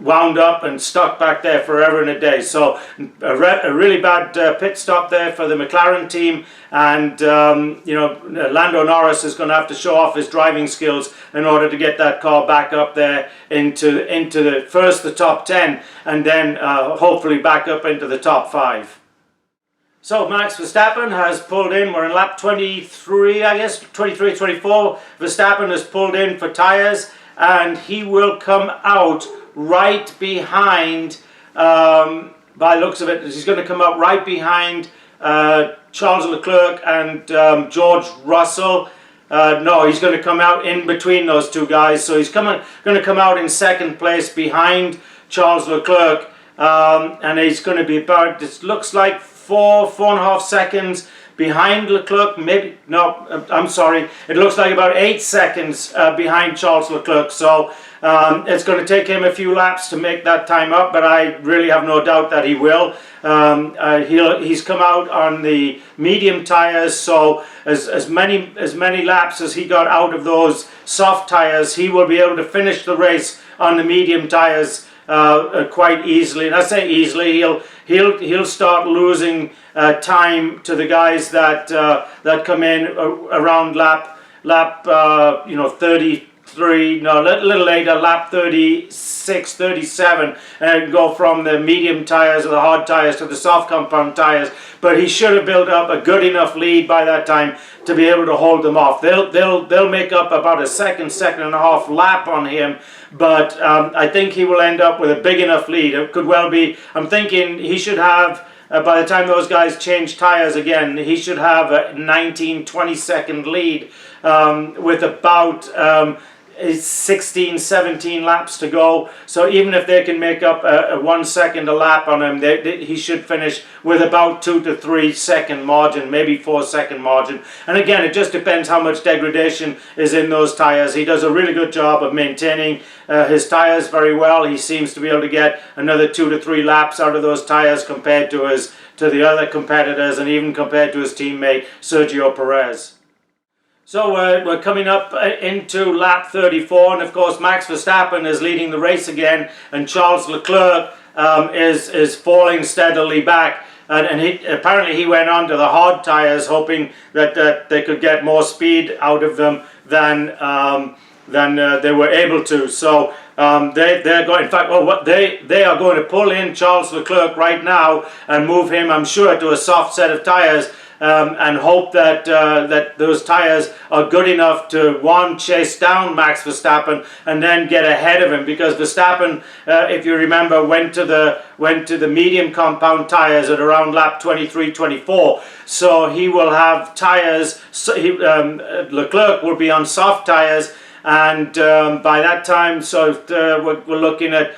wound up and stuck back there forever and a day. So a really bad pit stop there for the McLaren team, and Lando Norris is going to have to show off his driving skills in order to get that car back up there into the top 10, and then hopefully back up into the top 5. So Max Verstappen has pulled in. We're in lap 23, I guess, 23, 24. Verstappen has pulled in for tires, and he will come out right behind, by the looks of it, he's going to come out right behind Charles Leclerc and George Russell. No, he's going to come out in between those two guys. So he's going to come out in second place behind Charles Leclerc, and he's going to be about, it looks like 4.5 seconds behind Leclerc. Maybe, no, I'm sorry, it looks like about 8 seconds behind Charles Leclerc. So it's going to take him a few laps to make that time up, but I really have no doubt that he will. He's come out on the medium tires, so as many laps as he got out of those soft tires, he will be able to finish the race on the medium tires quite easily. And I say easily, he'll start losing time to the guys that come in around lap 33, no, a little later, lap 36, 37, and go from the medium tires or the hard tires to the soft compound tires. But he should have built up a good enough lead by that time to be able to hold them off. They'll make up about a second and a half lap on him, but I think he will end up with a big enough lead. It could well be, I'm thinking he should have, by the time those guys change tires again, he should have a 19-20 second lead with about 16-17 laps to go. So even if they can make up a 1 second a lap on him, he should finish with about 2 to 3 second margin, maybe 4 second margin. And again, it just depends how much degradation is in those tires. He does a really good job of maintaining his tires very well. He seems to be able to get another 2 to 3 laps out of those tires compared to the other competitors, and even compared to his teammate Sergio Perez. So we're coming up into lap 34, and of course Max Verstappen is leading the race again, and Charles Leclerc is falling steadily back. And apparently he went on to the hard tires, hoping that they could get more speed out of them than they were able to. So they're going. In fact, they are going to pull in Charles Leclerc right now and move him, I'm sure, to a soft set of tires. And hope that those tires are good enough to chase down Max Verstappen and then get ahead of him, because Verstappen, if you remember, went to the medium compound tires at around lap 23-24. So he will have tires. So Leclerc will be on soft tires, and by that time, so we're looking at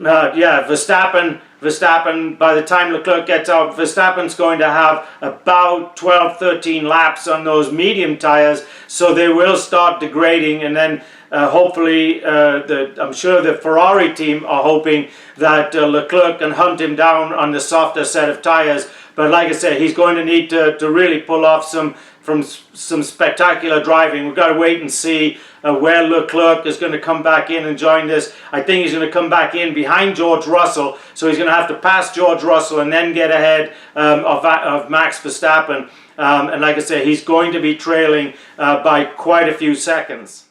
Yeah, Verstappen, by the time Leclerc gets out, Verstappen's going to have about 12, 13 laps on those medium tires, so they will start degrading, and then hopefully, I'm sure the Ferrari team are hoping that Leclerc can hunt him down on the softer set of tires. But like I said, he's going to need to really pull off some spectacular driving. We've got to wait and see where Leclerc is going to come back in and join this. I think he's going to come back in behind George Russell, so he's going to have to pass George Russell and then get ahead of Max Verstappen. And like I say, he's going to be trailing by quite a few seconds.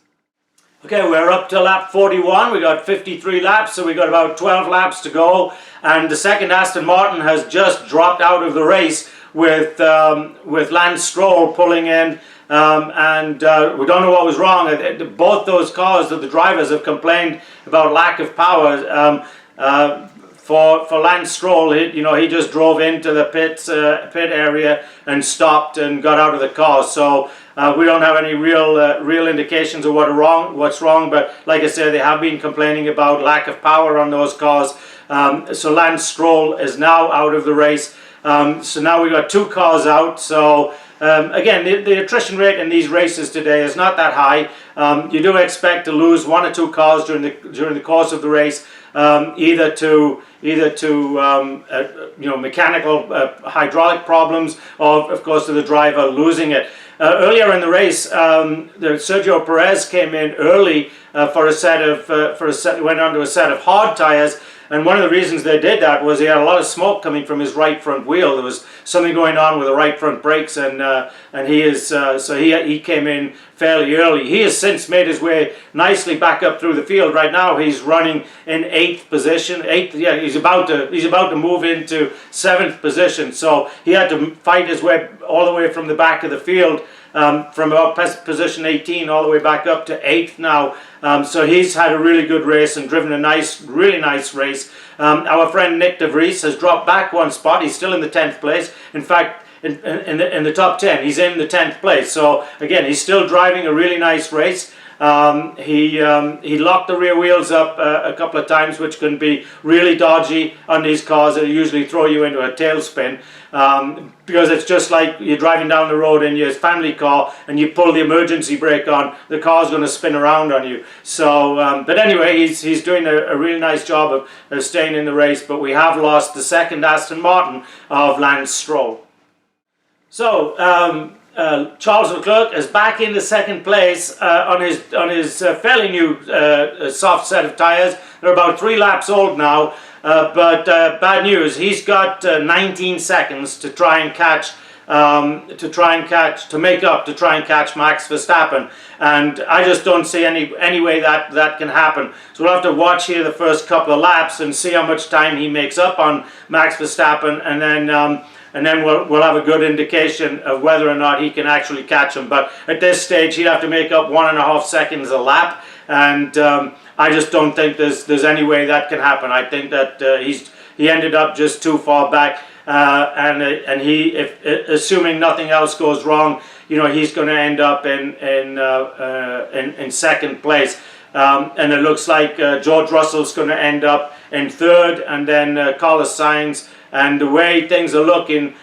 Okay, we're up to lap 41. We got 53 laps, so we got about 12 laps to go. And the second Aston Martin has just dropped out of the race with Lance Stroll pulling in, and we don't know what was wrong. Both those cars, that the drivers have complained about lack of power. For Lance Stroll, he just drove into the pit area and stopped and got out of the car. So we don't have any real indications of what's wrong. But like I said, they have been complaining about lack of power on those cars. So Lance Stroll is now out of the race. So now we've got two cars out. So again, the attrition rate in these races today is not that high. You do expect to lose one or two cars during the course of the race, either to mechanical hydraulic problems, or of course to the driver losing it. Earlier in the race, Sergio Perez came in early went onto a set of hard tires. And one of the reasons they did that was he had a lot of smoke coming from his right front wheel. There was something going on with the right front brakes, and he came in fairly early. He has since made his way nicely back up through the field. Right now, he's running in 8th position. He's about to move into 7th position. So he had to fight his way all the way from the back of the field. From about position 18 all the way back up to 8th now. So he's had a really good race and driven a really nice race. Our friend Nick De Vries has dropped back one spot. He's still in the 10th place. In fact, in the top 10, he's in the 10th place. So again, he's still driving a really nice race. He locked the rear wheels up a couple of times, which can be really dodgy on these cars. They usually throw you into a tailspin, because it's just like you're driving down the road in your family car and you pull the emergency brake on, the car's going to spin around on you. So, but anyway, he's doing a really nice job of staying in the race, but we have lost the second Aston Martin of Lance Stroll. So, Charles Leclerc is back in the second place on his fairly new soft set of tires. They're about 3 laps old now, but bad news. He's got 19 seconds to try and catch Max Verstappen, and I just don't see any way that can happen. So we'll have to watch here the first couple of laps and see how much time he makes up on Max Verstappen, and then we'll have a good indication of whether or not he can actually catch him. But at this stage, he'd have to make up 1.5 seconds a lap, and I just don't think there's any way that can happen. I think that he ended up just too far back, and he, assuming nothing else goes wrong, he's going to end up in second place. And it looks like George Russell's going to end up in 3rd, and then Carlos Sainz. And the way things are looking,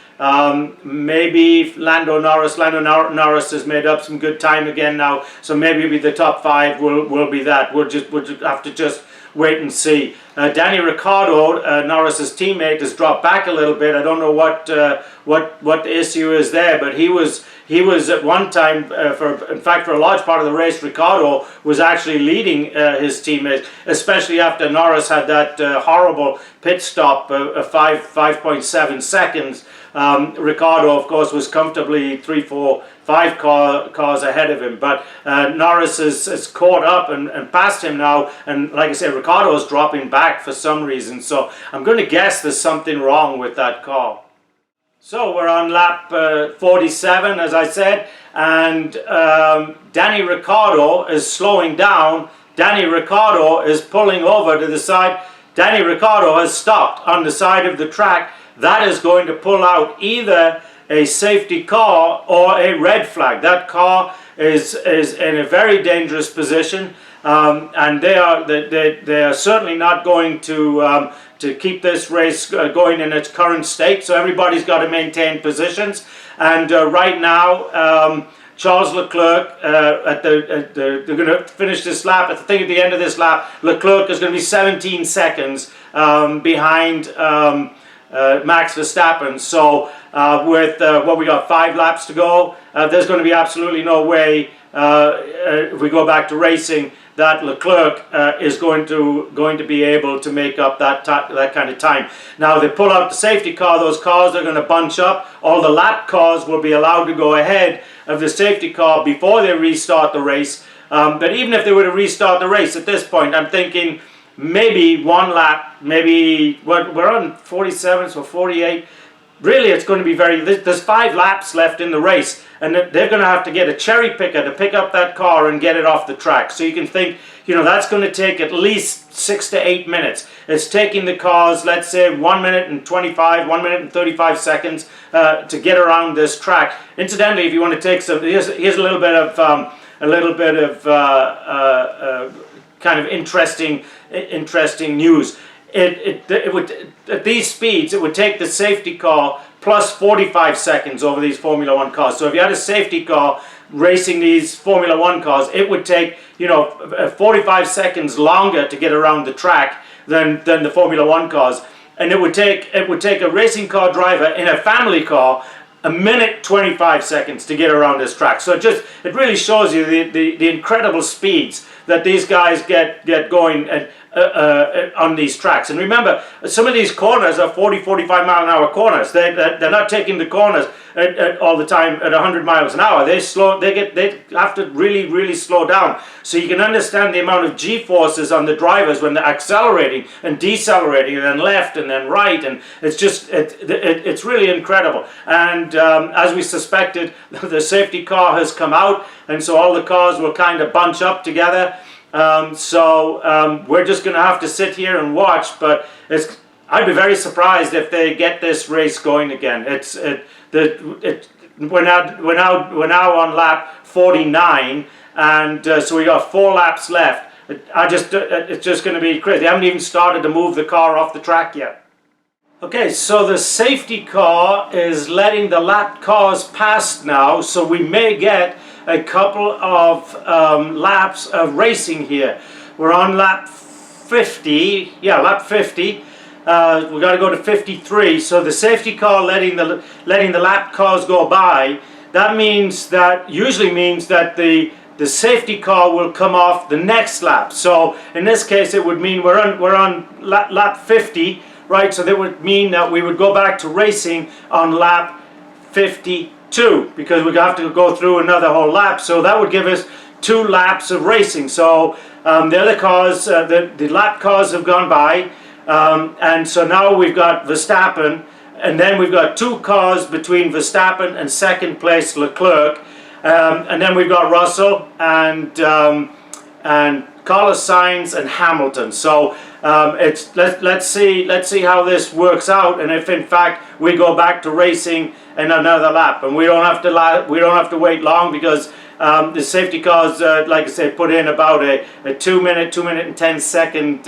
maybe Lando Norris has made up some good time again now, so maybe the top 5 will be that. We'll just have to just wait and see. Danny Ricciardo, Norris's teammate, has dropped back a little bit. I don't know what the issue is there, but he was at one time, in fact for a large part of the race, Ricciardo was actually leading his teammates, especially after Norris had that horrible pit stop of 5.7 seconds. Ricciardo, of course, was comfortably 3, 4, 5 cars ahead of him, but Norris has caught up and passed him now, and like I said, Ricciardo is dropping back for some reason, so I'm going to guess there's something wrong with that car. So we're on lap 47, as I said, and Danny Ricciardo is slowing down. Danny Ricciardo is pulling over to the side. Danny Ricciardo has stopped on the side of the track. That is going to pull out either a safety car or a red flag. That car is in a very dangerous position. and they are certainly not going to keep this race going in its current state. So everybody's got to maintain positions, and right now Charles Leclerc, they're going to finish this lap. I think at the end of this lap, Leclerc is going to be 17 seconds behind Max Verstappen. So with what we got 5 laps to go, there's going to be absolutely no way if we go back to racing that Leclerc is going to be able to make up that kind of time. Now they pull out the safety car, those cars are going to bunch up. All the lap cars will be allowed to go ahead of the safety car before they restart the race. But even if they were to restart the race at this point, I'm thinking maybe 1 lap, maybe we're on 47, so 48. Really, it's going to be there's 5 laps left in the race, and they're going to have to get a cherry picker to pick up that car and get it off the track. So you can think, that's going to take at least 6 to 8 minutes. It's taking the cars, let's say, 1 minute and 25, 1 minute and 35 seconds to get around this track. Incidentally, if you want to take some, here's a little bit of kind of interesting news. It would, at these speeds, it would take the safety car plus 45 seconds over these Formula 1 cars. So if you had a safety car racing these Formula 1 cars, it would take 45 seconds longer to get around the track than the Formula 1 cars, and it would take a racing car driver in a family car 1 minute 25 seconds to get around this track. So it really shows you the incredible speeds that these guys get going on these tracks. And remember, some of these corners are 40-45 mile an hour corners. They're not taking the corners all the time at 100 miles an hour. They have to really slow down. So you can understand the amount of G-forces on the drivers when they're accelerating and decelerating, and then left and then right, and it's really incredible. And as we suspected, the safety car has come out, and so all the cars will kind of bunch up together. We're just going to have to sit here and watch, but I'd be very surprised if they get this race going again. We're now on lap 49, and so we got 4 laps left. It's just going to be crazy. They haven't even started to move the car off the track yet. Okay, so the safety car is letting the lap cars pass now, so we may get a couple of laps of racing here. We're on lap 50. Yeah, lap 50. We got to go to 53. So the safety car letting the lap cars go by. That usually means that the safety car will come off the next lap. So in this case, it would mean we're on lap 50, right? So that would mean that we would go back to racing on lap 52, because we have to go through another whole lap. So that would give us 2 laps of racing. So the other cars, the lap cars have gone by, and so now we've got Verstappen, and then we've got 2 cars between Verstappen and second place Leclerc, and then we've got Russell and Carlos Sainz and Hamilton. So let's see how this works out, and if in fact we go back to racing in another lap, and we don't have to wait long, because the safety cars, like I said, put in about a 2 minute and 10 second,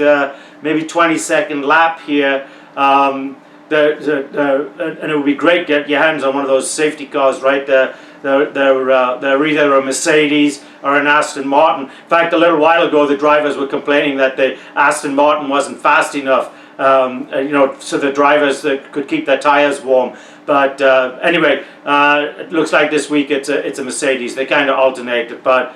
maybe 20 second lap here. And it would be great to get your hands on one of those safety cars, right? They're either a Mercedes or an Aston Martin. In fact, a little while ago, the drivers were complaining that the Aston Martin wasn't fast enough, so the drivers could keep their tires warm. But anyway, it looks like this week it's a Mercedes. They kind of alternated, but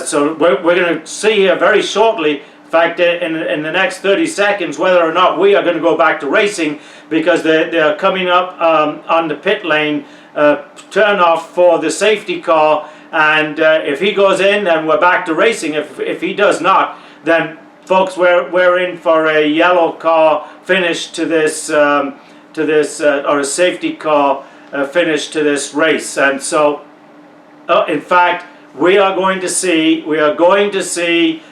so we're going to see here very shortly. In fact, in the next 30 seconds, whether or not we are going to go back to racing, because they're coming up on the pit lane turn off for the safety car, and if he goes in, then we're back to racing. If he does not, then folks, we're in for a yellow car finish to this or a safety car finish to this race. And so in fact, we are going to see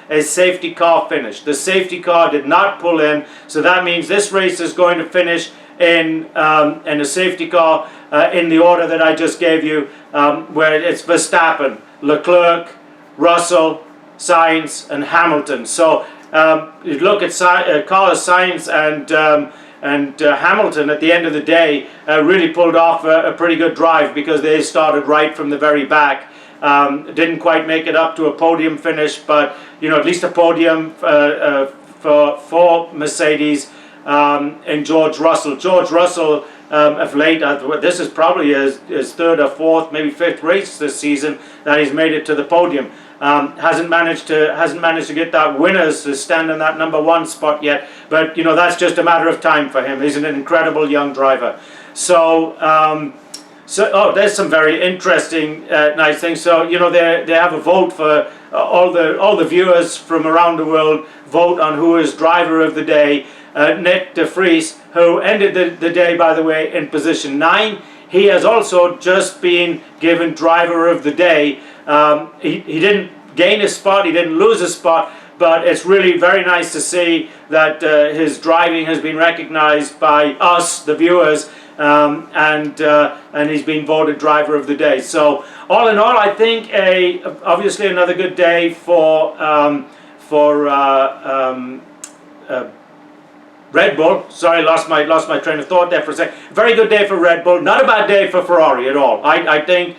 a safety car finish. The safety car did not pull in, so that means this race is going to finish in a safety car in the order that I just gave you, where it's Verstappen, Leclerc, Russell, Sainz, and Hamilton. So you look at Carlos Sainz and Hamilton at the end of the day really pulled off a pretty good drive, because they started right from the very back. Didn't quite make it up to a podium finish, but at least a podium for Mercedes and George Russell. George Russell, of late, this is probably his third or fourth, maybe fifth race this season that he's made it to the podium. Hasn't managed to get that winners to stand in that number one spot yet, but that's just a matter of time for him. He's an incredible young driver. So there's some very interesting nice things. So they have a vote for all the viewers from around the world vote on who is driver of the day. Nick de Vries, who ended the day, by the way, in position 9. He has also just been given driver of the day. He didn't gain a spot, he didn't lose a spot, but it's really very nice to see that his driving has been recognized by us, the viewers, and he's been voted driver of the day. So all in all, I think obviously another good day for Red Bull. Sorry, lost my train of thought there for a second. Very good day for Red Bull. Not a bad day for Ferrari at all. I think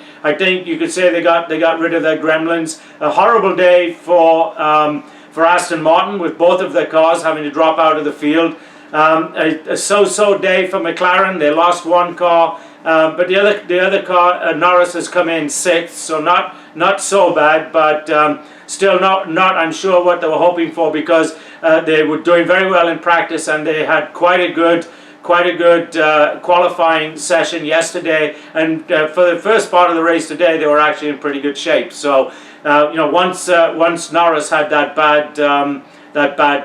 you could say they got rid of their gremlins. A horrible day for Aston Martin, with both of their cars having to drop out of the field. A so-so day for McLaren. They lost one car, but the other car, Norris, has come in 6th, so not so bad, but still not I'm sure what they were hoping for, because they were doing very well in practice, and they had quite a good qualifying session yesterday, and for the first part of the race today they were actually in pretty good shape. So once Norris had that bad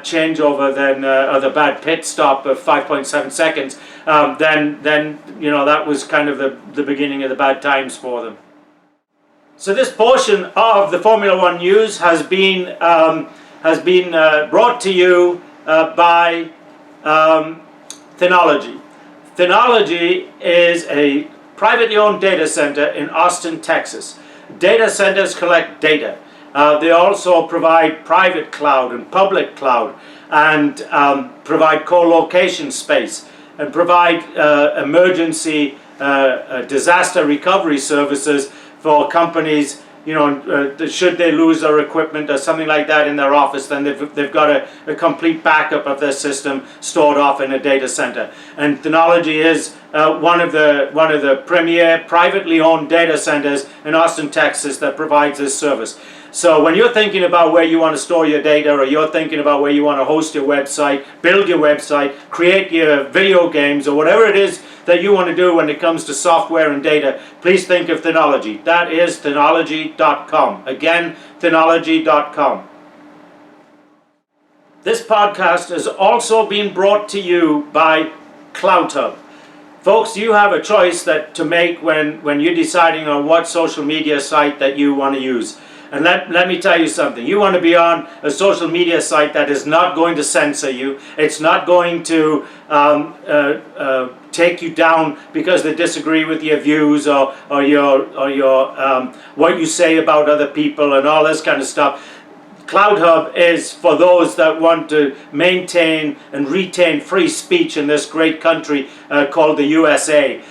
changeover, then or the bad pit stop of 5.7 seconds, then that was kind of the beginning of the bad times for them. So this portion of the Formula One news has been brought to you by Thenology. Thenology is a privately owned data center in Austin, Texas. Data centers collect data. They also provide private cloud and public cloud, and provide co-location space, and provide emergency disaster recovery services for companies. Should they lose their equipment or something like that in their office, then they've got a complete backup of their system stored off in a data center. And Thenology is one of the premier privately owned data centers in Austin, Texas, that provides this service. So when you're thinking about where you want to store your data, or you're thinking about where you want to host your website, build your website, create your video games, or whatever it is that you want to do when it comes to software and data, please think of Thenology. That is Thenology.com. Again, Thenology.com. This podcast has also been brought to you by CloudHub. Folks, you have a choice to make when you're deciding on what social media site that you want to use. And let me tell you something. You want to be on a social media site that is not going to censor you. It's not going to take you down because they disagree with your views or your what you say about other people and all this kind of stuff. CloudHub is for those that want to maintain and retain free speech in this great country called the USA.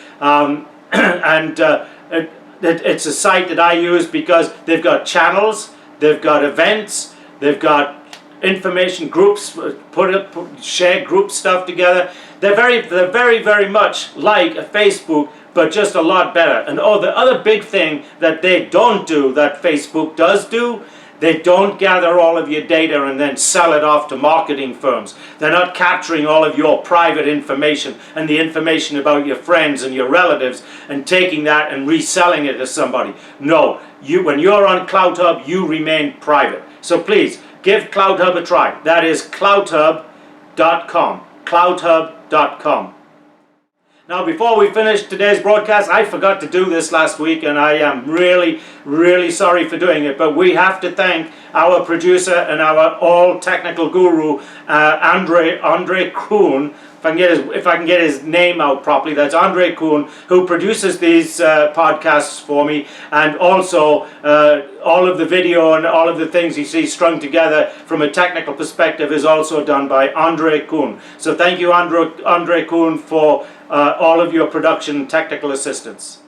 It's a site that I use because they've got channels, they've got events, they've got information groups, share group stuff together. They're very, very much like a Facebook, but just a lot better. And the other big thing that they don't do, that Facebook does do, they don't gather all of your data and then sell it off to marketing firms. They're not capturing all of your private information and the information about your friends and your relatives and taking that and reselling it to somebody. No, when you're on CloudHub, you remain private. So please, give CloudHub a try. That is CloudHub.com. CloudHub.com. Now, before we finish today's broadcast, I forgot to do this last week, and I am really, really sorry for doing it. But we have to thank our producer and our all-technical guru, Andre Kuhn, if I can get his name out properly. That's Andre Kuhn, who produces these podcasts for me, and also all of the video and all of the things you see strung together from a technical perspective is also done by Andre Kuhn. So thank you, Andre Kuhn, for all of your production and technical assistance.